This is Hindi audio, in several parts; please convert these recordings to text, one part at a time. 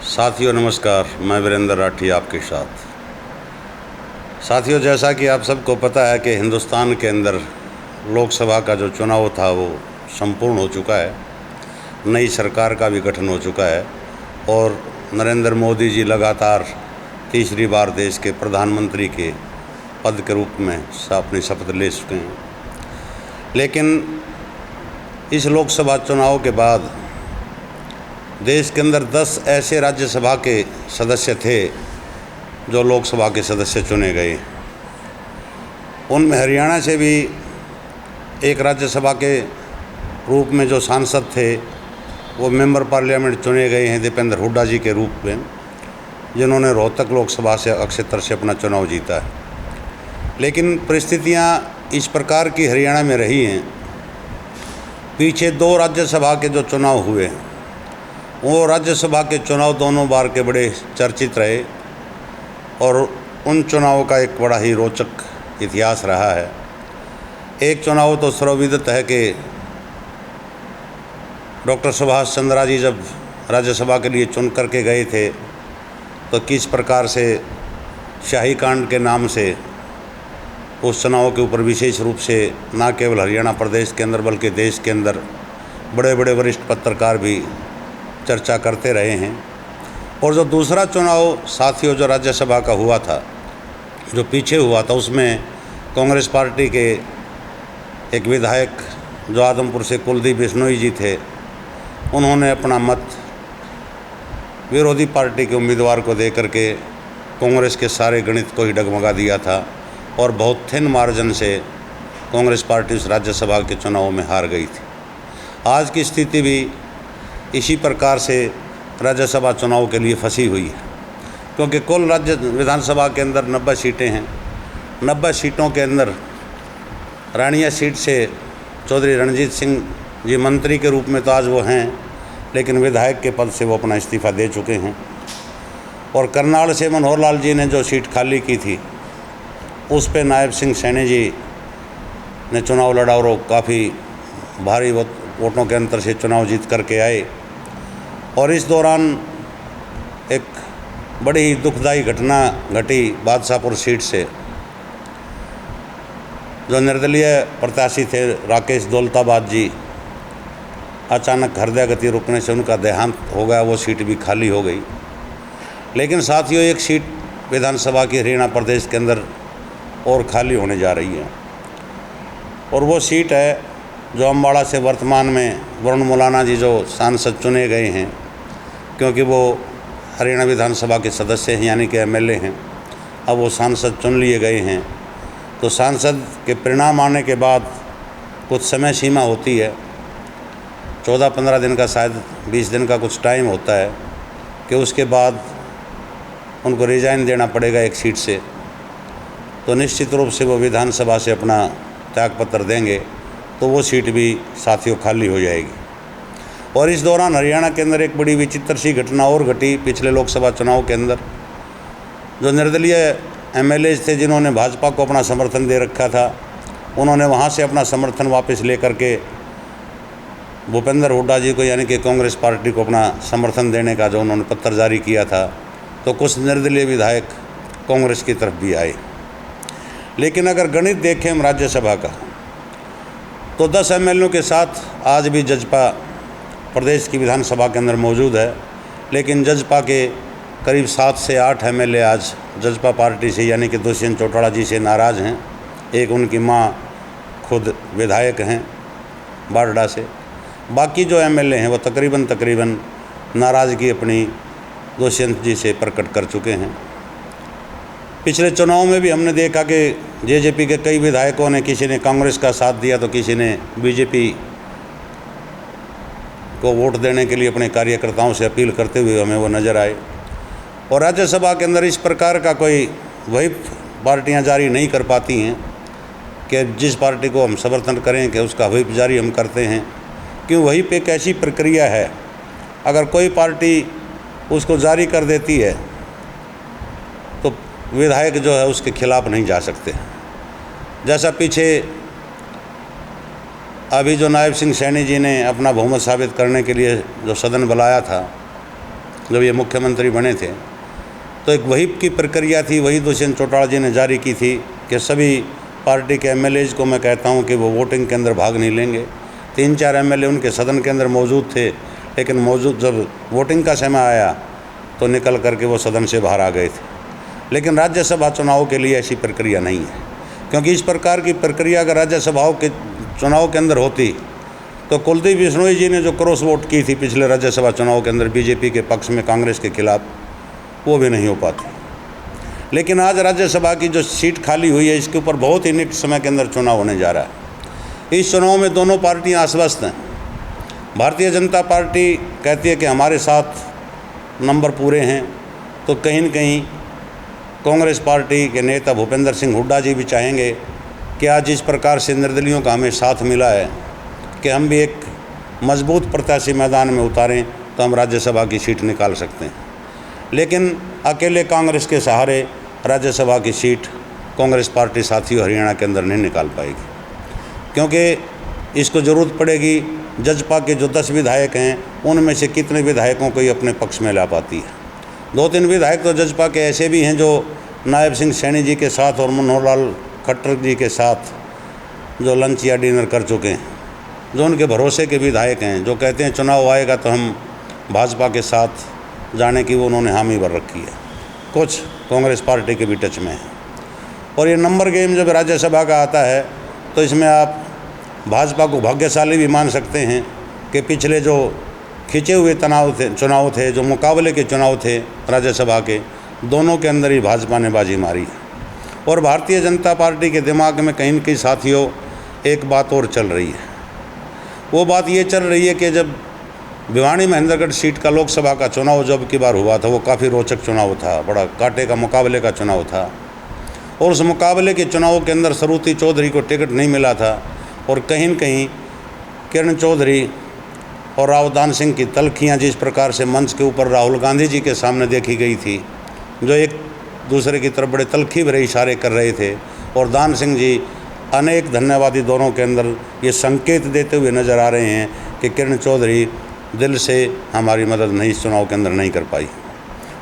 साथियों नमस्कार, मैं वीरेंद्र राठी आपके साथ। साथियों, जैसा कि आप सबको पता है कि हिंदुस्तान के अंदर लोकसभा का जो चुनाव था वो संपूर्ण हो चुका है। नई सरकार का भी गठन हो चुका है और नरेंद्र मोदी जी लगातार तीसरी बार देश के प्रधानमंत्री के पद के रूप में अपनी शपथ ले चुके हैं। लेकिन इस लोकसभा चुनाव के बाद देश के अंदर 10 ऐसे राज्यसभा के सदस्य थे जो लोकसभा के सदस्य चुने गए। उनमें हरियाणा से भी एक राज्यसभा के रूप में जो सांसद थे वो मेंबर पार्लियामेंट चुने गए हैं दीपेंद्र हुड्डा जी के रूप में, जिन्होंने रोहतक लोकसभा से अक्षेत्र से अपना चुनाव जीता है। लेकिन परिस्थितियां इस प्रकार की हरियाणा में रही हैं। पीछे 2 राज्यसभा के जो चुनाव हुए वो राज्यसभा के चुनाव दोनों बार के बड़े चर्चित रहे और उन चुनावों का एक बड़ा ही रोचक इतिहास रहा है। एक चुनाव तो सर्वविदित है कि डॉक्टर सुभाष चंद्रा जी जब राज्यसभा के लिए चुन करके गए थे तो किस प्रकार से शाही कांड के नाम से उस चुनाव के ऊपर विशेष रूप से न केवल हरियाणा प्रदेश के अंदर बल्कि देश के अंदर बड़े बड़े वरिष्ठ पत्रकार भी चर्चा करते रहे हैं। और जो दूसरा चुनाव साथियों जो राज्यसभा का हुआ था, जो पीछे हुआ था, उसमें कांग्रेस पार्टी के एक विधायक जो आदमपुर से कुलदीप बिश्नोई जी थे, उन्होंने अपना मत विरोधी पार्टी के उम्मीदवार को दे करके कांग्रेस के सारे गणित को ही डगमगा दिया था और बहुत थिन मार्जिन से कांग्रेस पार्टी उस राज्यसभा के चुनाव में हार गई थी। आज की स्थिति भी इसी प्रकार से राज्यसभा चुनाव के लिए फंसी हुई है, क्योंकि कुल राज्य विधानसभा के अंदर 90 सीटें हैं। 90 सीटों के अंदर रानिया सीट से चौधरी रणजीत सिंह जी मंत्री के रूप में तो आज वो हैं, लेकिन विधायक के पद से वो अपना इस्तीफ़ा दे चुके हैं। और करनाल से मनोहर लाल जी ने जो सीट खाली की थी उस पे नायब सिंह सैनी जी ने चुनाव लड़ा और वो काफ़ी भारी वोटों के अंतर से चुनाव जीत करके आए। और इस दौरान एक बड़ी ही दुखदायी घटना घटी बादशाहपुर सीट से। जो निर्दलीय प्रत्याशी थे राकेश दौलताबाद जी, अचानक हृदय गति रुकने से उनका देहांत हो गया, वो सीट भी खाली हो गई। लेकिन साथियों, एक सीट विधानसभा की हरियाणा प्रदेश के अंदर और खाली होने जा रही है और वो सीट है जो अम्बाड़ा से वर्तमान में वरुण मुलाना जी जो सांसद चुने गए हैं, क्योंकि वो हरियाणा विधानसभा के सदस्य हैं यानी कि एमएलए हैं, अब वो सांसद चुन लिए गए हैं। तो सांसद के परिणाम आने के बाद कुछ समय सीमा होती है, 14-15 दिन का, शायद 20 दिन का कुछ टाइम होता है कि उसके बाद उनको रिजाइन देना पड़ेगा एक सीट से। तो निश्चित रूप से वो विधानसभा से अपना त्यागपत्र देंगे तो वो सीट भी साथियों खाली हो जाएगी। और इस दौरान हरियाणा के अंदर एक बड़ी विचित्र सी घटना और घटी पिछले लोकसभा चुनाव के अंदर। जो निर्दलीय एमएलए थे जिन्होंने भाजपा को अपना समर्थन दे रखा था, उन्होंने वहाँ से अपना समर्थन वापस लेकर के भूपेंद्र हुड्डा जी को यानी कि कांग्रेस पार्टी को अपना समर्थन देने का जो उन्होंने पत्र जारी किया था, तो कुछ निर्दलीय विधायक कांग्रेस की तरफ भी आए। लेकिन अगर गणित देखें हम राज्यसभा का, तो 10 एमएलओ के साथ आज भी जजपा प्रदेश की विधानसभा के अंदर मौजूद है। लेकिन जजपा के करीब 7 से 8 एमएलए आज जजपा पार्टी से यानी कि दुष्यंत चौटाला जी से नाराज़ हैं। एक उनकी मां खुद विधायक हैं बारडा से। बाकी जो एमएलए हैं वो तकरीबन नाराज़गी अपनी दुष्यंत जी से प्रकट कर चुके हैं। पिछले चुनाव में भी हमने देखा कि जेजेपी के कई विधायकों ने, किसी ने कांग्रेस का साथ दिया तो किसी ने बीजेपी को वोट देने के लिए अपने कार्यकर्ताओं से अपील करते हुए हमें वो नज़र आए। और राज्यसभा के अंदर इस प्रकार का कोई व्हिप पार्टियां जारी नहीं कर पाती हैं कि जिस पार्टी को हम समर्थन करें कि उसका व्हिप जारी हम करते हैं, क्यों वहीं पे एक ऐसी प्रक्रिया है, अगर कोई पार्टी उसको जारी कर देती है तो विधायक जो है उसके खिलाफ नहीं जा सकते। जैसा पीछे अभी जो नायब सिंह सैनी जी ने अपना बहुमत साबित करने के लिए जो सदन बुलाया था, जब ये मुख्यमंत्री बने थे, तो एक व्हिप की प्रक्रिया थी, वही दुष्यंत चौटाला जी ने जारी की थी कि सभी पार्टी के एमएलएज को मैं कहता हूं कि वो वोटिंग के अंदर भाग नहीं लेंगे। 3-4 एमएलए उनके सदन के अंदर मौजूद थे, लेकिन जब वोटिंग का समय आया तो निकल करके वो सदन से बाहर आ गए थे। लेकिन राज्यसभा चुनाव के लिए ऐसी प्रक्रिया नहीं है, क्योंकि इस प्रकार की प्रक्रिया अगर राज्यसभा के चुनाव के अंदर होती तो कुलदीप बिश्नोई जी ने जो क्रॉस वोट की थी पिछले राज्यसभा चुनाव के अंदर बीजेपी के पक्ष में कांग्रेस के खिलाफ, वो भी नहीं हो पाती। लेकिन आज राज्यसभा की जो सीट खाली हुई है, इसके ऊपर बहुत ही निकट समय के अंदर चुनाव होने जा रहा है। इस चुनाव में दोनों पार्टियां आश्वस्त हैं। भारतीय जनता पार्टी कहती है कि हमारे साथ नंबर पूरे हैं, तो कहीं न कहीं कांग्रेस पार्टी के नेता भूपेंद्र सिंह हुड्डा जी भी चाहेंगे कि आज इस प्रकार से निर्दलियों का हमें साथ मिला है कि हम भी एक मजबूत प्रत्याशी मैदान में उतारें तो हम राज्यसभा की सीट निकाल सकते हैं। लेकिन अकेले कांग्रेस के सहारे राज्यसभा की सीट कांग्रेस पार्टी साथियों हरियाणा के अंदर नहीं निकाल पाएगी, क्योंकि इसको ज़रूरत पड़ेगी जजपा के जो 10 विधायक हैं उनमें से कितने विधायकों को ये अपने पक्ष में ला पाती है। 2-3 विधायक तो जजपा के ऐसे भी हैं जो नायब सिंह सैनी जी के साथ और मनोहर लाल खट्टर जी के साथ जो लंच या डिनर कर चुके हैं, जो उनके भरोसे के विधायक हैं, जो कहते हैं चुनाव आएगा तो हम भाजपा के साथ जाने की वो उन्होंने हामी भर रखी है। कुछ कांग्रेस पार्टी के भी टच में है। और ये नंबर गेम जब राज्यसभा का आता है तो इसमें आप भाजपा को भाग्यशाली भी मान सकते हैं कि पिछले जो खिंचे हुए चुनाव थे, जो मुकाबले के चुनाव थे राज्यसभा के, दोनों के अंदर ही भाजपा ने बाजी मारी। और भारतीय जनता पार्टी के दिमाग में कहीं न कहीं साथियों एक बात और चल रही है। वो बात ये चल रही है कि जब भिवानी महेंद्रगढ़ सीट का लोकसभा का चुनाव जब की बार हुआ था, वो काफ़ी रोचक चुनाव था, बड़ा कांटे का मुकाबले का चुनाव था। और उस मुकाबले के चुनाव के अंदर सरूती चौधरी को टिकट नहीं मिला था और कहीं न कहीं किरण चौधरी और राव दान सिंह की तलखियाँ जिस प्रकार से मंच के ऊपर राहुल गांधी जी के सामने देखी गई थी, जो एक दूसरे की तरफ बड़े तलखी भरे इशारे कर रहे थे, और दान सिंह जी अनेक धन्यवादी दोनों के अंदर ये संकेत देते हुए नज़र आ रहे हैं कि किरण चौधरी दिल से हमारी मदद नहीं इस चुनाव के अंदर नहीं कर पाई।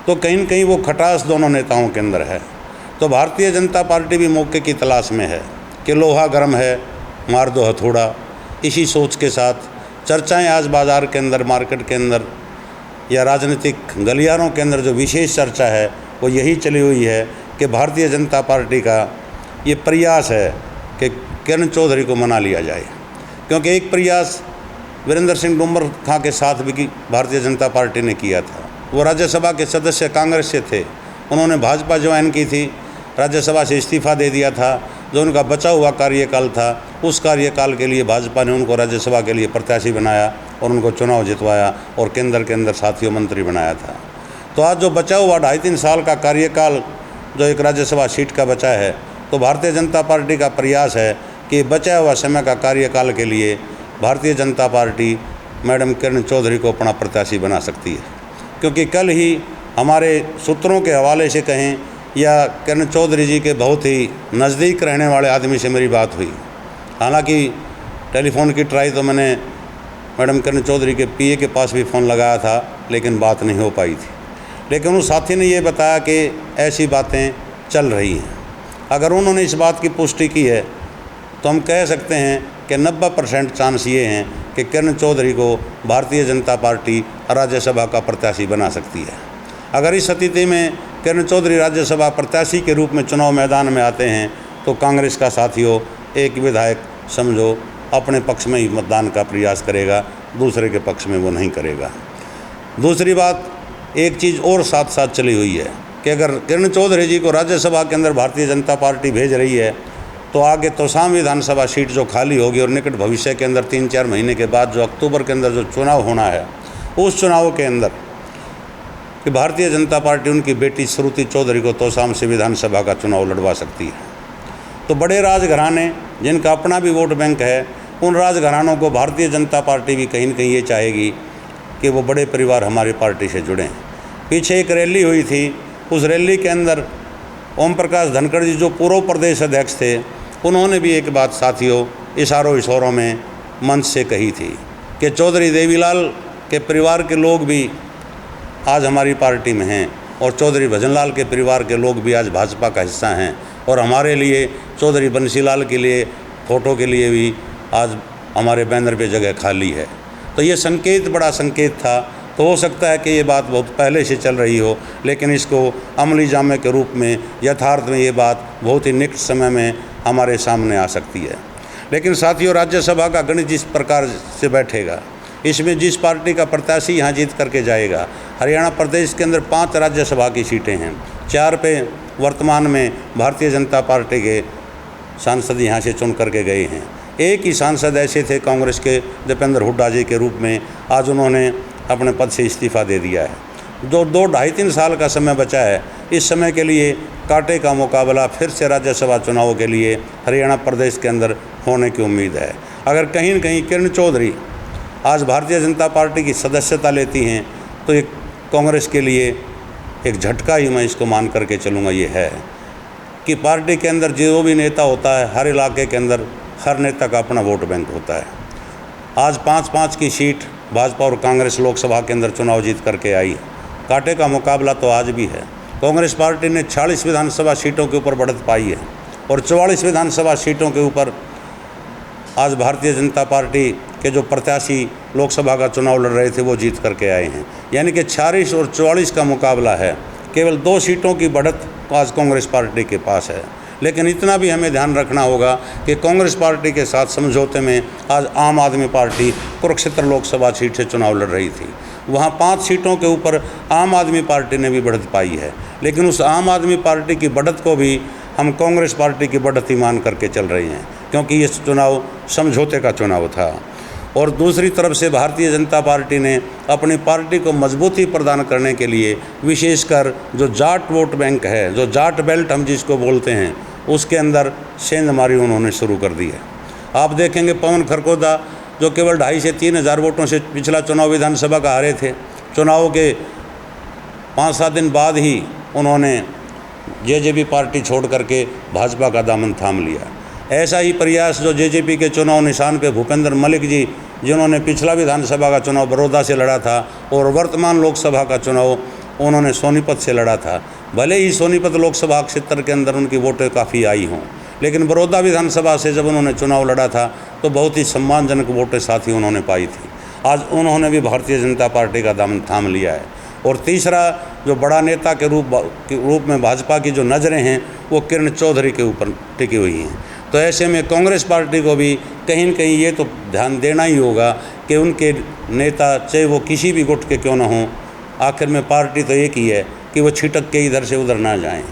तो कहीं न कहीं वो खटास दोनों नेताओं के अंदर है। तो भारतीय जनता पार्टी भी मौके की तलाश में है कि लोहा गर्म है, मार दो हथौड़ा। इसी सोच के साथ चर्चाएं आज बाज़ार के अंदर, मार्केट के अंदर या राजनीतिक गलियारों के अंदर जो विशेष चर्चा है वो यही चली हुई है कि भारतीय जनता पार्टी का ये प्रयास है कि किरण चौधरी को मना लिया जाए। क्योंकि एक प्रयास वीरेंद्र सिंह डूमर खां के साथ भी भारतीय जनता पार्टी ने किया था। वो राज्यसभा के सदस्य कांग्रेस से थे, उन्होंने भाजपा ज्वाइन की थी, राज्यसभा से इस्तीफा दे दिया था। जो उनका बचा हुआ कार्यकाल था, उस कार्यकाल के लिए भाजपा ने उनको राज्यसभा के लिए प्रत्याशी बनाया और उनको चुनाव जितवाया और केंद्र के अंदर साथियों मंत्री बनाया था। तो आज जो बचा हुआ 2.5-3 साल का कार्यकाल जो एक राज्यसभा सीट का बचा है, तो भारतीय जनता पार्टी का प्रयास है कि बचा हुआ समय का कार्यकाल के लिए भारतीय जनता पार्टी मैडम किरण चौधरी को अपना प्रत्याशी बना सकती है। क्योंकि कल ही हमारे सूत्रों के हवाले से कहें या किरण चौधरी जी के बहुत ही नज़दीक रहने वाले आदमी से मेरी बात हुई। हालांकि टेलीफोन की ट्राई तो मैंने मैडम किरण चौधरी के पीए के पास भी फ़ोन लगाया था, लेकिन बात नहीं हो पाई थी। लेकिन उस साथी ने ये बताया कि ऐसी बातें चल रही हैं। अगर उन्होंने इस बात की पुष्टि की है तो हम कह सकते हैं कि 90% चांस ये हैं कि किरण चौधरी को भारतीय जनता पार्टी राज्यसभा का प्रत्याशी बना सकती है। अगर इस स्थिति में किरण चौधरी राज्यसभा प्रत्याशी के रूप में चुनाव मैदान में आते हैं तो कांग्रेस का साथियों एक विधायक समझो अपने पक्ष में ही मतदान का प्रयास करेगा, दूसरे के पक्ष में वो नहीं करेगा। दूसरी बात, एक चीज़ और साथ साथ चली हुई है कि अगर किरण चौधरी जी को राज्यसभा के अंदर भारतीय जनता पार्टी भेज रही है तो आगे तोसाम विधानसभा सीट जो खाली होगी और निकट भविष्य के अंदर 3-4 महीने के बाद जो अक्टूबर के अंदर जो चुनाव होना है, उस चुनाव के अंदर कि भारतीय जनता पार्टी उनकी बेटी श्रुति चौधरी को तोसाम से विधानसभा का चुनाव लड़वा सकती है। तो बड़े राजघराने जिनका अपना भी वोट बैंक है, उन राजघरानों को भारतीय जनता पार्टी भी कहीं न कहीं ये चाहेगी कि वो बड़े परिवार हमारी पार्टी से जुड़ें। पीछे एक रैली हुई थी, उस रैली के अंदर ओम प्रकाश धनखड़ जी जो पूर्व प्रदेश अध्यक्ष थे, उन्होंने भी एक बात साथियों इशारों में मंच से कही थी कि चौधरी देवीलाल के परिवार के लोग भी आज हमारी पार्टी में हैं और चौधरी भजनलाल के परिवार के लोग भी आज भाजपा का हिस्सा हैं और हमारे लिए चौधरी बंसीलाल के लिए फ़ोटो के लिए भी आज हमारे बैनर पे जगह खाली है। तो ये संकेत बड़ा संकेत था। तो हो सकता है कि ये बात बहुत पहले से चल रही हो, लेकिन इसको अमली जामे के रूप में यथार्थ में ये बात बहुत ही निकट समय में हमारे सामने आ सकती है। लेकिन साथियों, राज्यसभा का गणित जिस प्रकार से बैठेगा, इसमें जिस पार्टी का प्रत्याशी यहाँ जीत करके जाएगा, हरियाणा प्रदेश के अंदर 5 राज्यसभा की सीटें हैं, 4 पे वर्तमान में भारतीय जनता पार्टी के सांसद यहाँ से चुन करके गए हैं। एक ही सांसद ऐसे थे कांग्रेस के दीपेंद्र हुड्डा जी के रूप में, आज उन्होंने अपने पद से इस्तीफ़ा दे दिया है। 2-2.5-3 साल का समय बचा है। इस समय के लिए कांटे का मुकाबला फिर से राज्यसभा चुनाव के लिए हरियाणा प्रदेश के अंदर होने की उम्मीद है। अगर कहीं न कहीं किरण चौधरी आज भारतीय जनता पार्टी की सदस्यता लेती हैं तो ये कांग्रेस के लिए एक झटका ही मैं इसको मान करके चलूँगा। ये है कि पार्टी के अंदर जो भी नेता होता है, हर इलाके के अंदर हर नेता का अपना वोट बैंक होता है। आज 5-5 की सीट भाजपा और कांग्रेस लोकसभा के अंदर चुनाव जीत करके आई। कांटे का मुकाबला तो आज भी है। कांग्रेस पार्टी ने 40 विधानसभा सीटों के ऊपर बढ़त पाई है और 44 विधानसभा सीटों के ऊपर आज भारतीय जनता पार्टी के जो प्रत्याशी लोकसभा का चुनाव लड़ रहे थे वो जीत करके आए हैं। यानी कि 46 और 44 का मुकाबला है। केवल 2 सीटों की बढ़त आज कांग्रेस पार्टी के पास है। लेकिन इतना भी हमें ध्यान रखना होगा कि कांग्रेस पार्टी के साथ समझौते में आज आम आदमी पार्टी कुरुक्षेत्र लोकसभा सीट से चुनाव लड़ रही थी। वहाँ 5 सीटों के ऊपर आम आदमी पार्टी ने भी बढ़त पाई है, लेकिन उस आम आदमी पार्टी की बढ़त को भी हम कांग्रेस पार्टी की बढ़त ही मान करके चल रहे हैं, क्योंकि ये चुनाव समझौते का चुनाव था। और दूसरी तरफ से भारतीय जनता पार्टी ने अपनी पार्टी को मजबूती प्रदान करने के लिए विशेषकर जो जाट वोट बैंक है, जो जाट बेल्ट हम जिसको बोलते हैं, उसके अंदर सेंधमारी उन्होंने शुरू कर दी है। आप देखेंगे पवन खरगोदा जो केवल 2,500 से 3,000 वोटों से पिछला चुनाव विधानसभा का हारे थे, चुनाव के 5-7 दिन बाद ही उन्होंने जेजेपी पार्टी छोड़ करके भाजपा का दामन थाम लिया। ऐसा ही प्रयास जो जेजेपी के चुनाव निशान पे भूपेंद्र मलिक जी, जिन्होंने पिछला विधानसभा का चुनाव बड़ौदा से लड़ा था और वर्तमान लोकसभा का चुनाव उन्होंने सोनीपत से लड़ा था। भले ही सोनीपत लोकसभा क्षेत्र के अंदर उनकी वोटें काफ़ी आई हों, लेकिन बड़ौदा विधानसभा से जब उन्होंने चुनाव लड़ा था तो बहुत ही सम्मानजनक वोटें साथ ही उन्होंने पाई थी। आज उन्होंने भी भारतीय जनता पार्टी का दामन थाम लिया है। और तीसरा जो बड़ा नेता के रूप में भाजपा की जो नज़रें हैं वो किरण चौधरी के ऊपर टिकी हुई हैं। तो ऐसे में कांग्रेस पार्टी को भी कहीं न कहीं ये तो ध्यान देना ही होगा कि उनके नेता, चाहे वो किसी भी गुट के क्यों ना हों, आखिर में पार्टी तो एक ही है कि वो छिटक के इधर से उधर ना जाएं।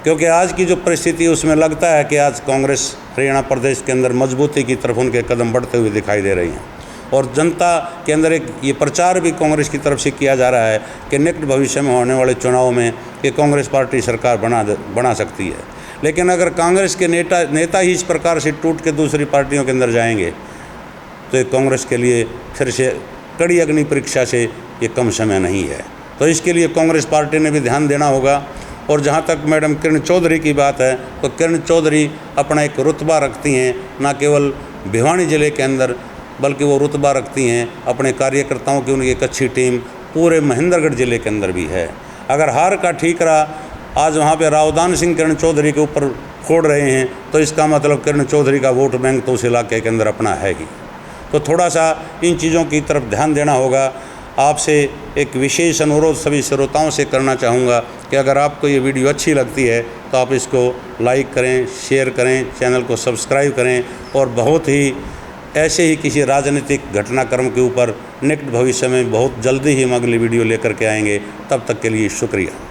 क्योंकि आज की जो परिस्थिति उसमें लगता है कि आज कांग्रेस हरियाणा प्रदेश के अंदर मजबूती की तरफ उनके कदम बढ़ते हुए दिखाई दे रही हैं। और जनता के अंदर एक ये प्रचार भी कांग्रेस की तरफ से किया जा रहा है कि निकट भविष्य में होने वाले चुनाव में ये कांग्रेस पार्टी सरकार बना सकती है। लेकिन अगर कांग्रेस के नेता ही इस प्रकार से टूट के दूसरी पार्टियों के अंदर जाएंगे तो ये कांग्रेस के लिए फिर से कड़ी अग्नि परीक्षा से ये कम समय नहीं है। तो इसके लिए कांग्रेस पार्टी ने भी ध्यान देना होगा। और जहाँ तक मैडम किरण चौधरी की बात है, तो किरण चौधरी अपना एक रुतबा रखती हैं, न केवल भिवानी ज़िले के अंदर बल्कि वो रुतबा रखती हैं अपने कार्यकर्ताओं की। उनकी एक अच्छी टीम पूरे महेंद्रगढ़ ज़िले के अंदर भी है। अगर हार का ठीकरा आज वहाँ पे रावदान सिंह किरण चौधरी के ऊपर फोड़ रहे हैं तो इसका मतलब किरण चौधरी का वोट बैंक तो उस इलाके के अंदर अपना है ही। तो थोड़ा सा इन चीज़ों की तरफ ध्यान देना होगा। आपसे एक विशेष अनुरोध सभी श्रोताओं से करना चाहूँगा कि अगर आपको ये वीडियो अच्छी लगती है तो आप इसको लाइक करें, शेयर करें, चैनल को सब्सक्राइब करें और बहुत ही ऐसे ही किसी राजनीतिक घटनाक्रम के ऊपर निकट भविष्य में बहुत जल्दी ही हम अगली वीडियो लेकर के आएंगे। तब तक के लिए शुक्रिया।